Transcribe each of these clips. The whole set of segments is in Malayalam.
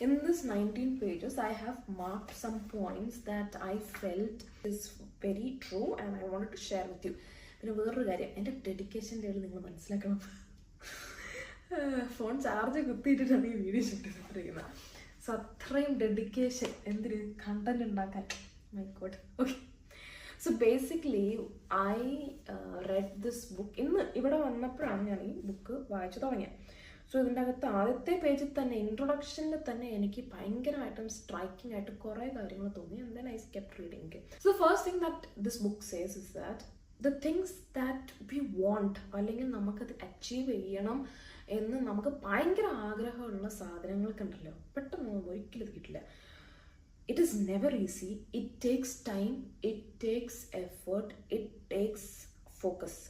In this 19 pages, I have marked some points that I felt is very true and I wanted to share with you. പിന്നെ വേറൊരു കാര്യം, എൻ്റെ ഡെഡിക്കേഷൻ ലെവൽ നിങ്ങൾ മനസ്സിലാക്കണം. ഫോൺ ചാർജ് കുത്തിയിട്ടിട്ടാണ് ഈ വീഡിയോ ഷൂട്ട് ചെയ്തിട്ടിരിക്കുന്നത്. സോ അത്രയും ഡെഡിക്കേഷൻ എന്തിന് കണ്ടന്റ് ഉണ്ടാക്കാൻ. My God. Okay, so basically I read this book. ഇന്ന് ഇവിടെ വന്നപ്പോഴാണ് ഞാൻ ഈ ബുക്ക് വായിച്ചു തുടങ്ങിയത്. സോ ഇതിൻ്റെ അകത്ത് ആദ്യത്തെ പേജിൽ തന്നെ ഇൻട്രൊഡക്ഷനിൽ തന്നെ എനിക്ക് ഭയങ്കരമായിട്ടും സ്ട്രൈക്കിംഗ് ആയിട്ട് കുറേ കാര്യങ്ങൾ തോന്നി. And then I kept reading. So first thing that this book says is that the things that we want, അല്ലെങ്കിൽ നമുക്കത് അച്ചീവ് ചെയ്യണം എന്ന് നമുക്ക് ഭയങ്കര ആഗ്രഹമുള്ള സാധനങ്ങൾക്കുണ്ടല്ലോ, പെട്ടെന്ന് ഒരിക്കലും ഇത് കിട്ടില്ല. It is never easy. It takes time, it takes effort, it takes focus.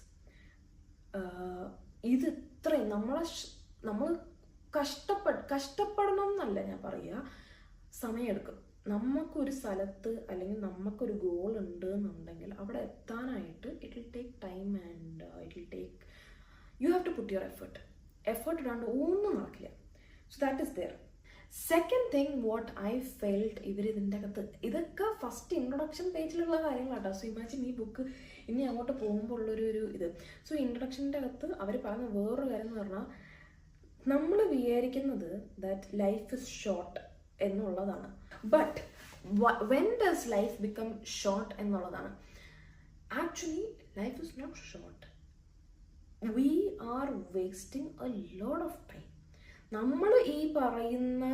ഇത് ഇത്രയും നമ്മൾ കഷ്ടപ്പെടണം എന്നല്ല ഞാൻ പറയുക, സമയമെടുക്കും. നമുക്കൊരു സ്ഥലത്ത് അല്ലെങ്കിൽ നമുക്കൊരു ഗോൾ ഉണ്ട് എന്നുണ്ടെങ്കിൽ അവിടെ എത്താനായിട്ട് it will take time and it will take, you have to put your effort ഇടാണ്ട് ഒന്നും നടക്കില്ല. So that is there. Second thing what I felt, ഇതിൻ്റെ അകത്ത് ഇതൊക്കെ ഫസ്റ്റ് ഇൻട്രൊഡക്ഷൻ പേജിലുള്ള കാര്യങ്ങളാട്ടോ. സോ ഇമാജിൻ ഈ ബുക്ക് ഇനി അങ്ങോട്ട് പോകുമ്പോൾ ഉള്ളൊരു ഇത്. സോ ഇൻട്രൊഡക്ഷൻ്റെ അകത്ത് അവർ പറഞ്ഞ വേറൊരു കാര്യം എന്ന് പറഞ്ഞാൽ, നമ്മൾ വിചാരിക്കുന്നത് ദാറ്റ് ലൈഫ് ഇസ് ഷോർട്ട് എന്നുള്ളതാണ്. But when does life become short എന്നുള്ളതാണ്. Actually life is not short. We are wasting a lot of time. നമ്മൾ ഈ പറയുന്ന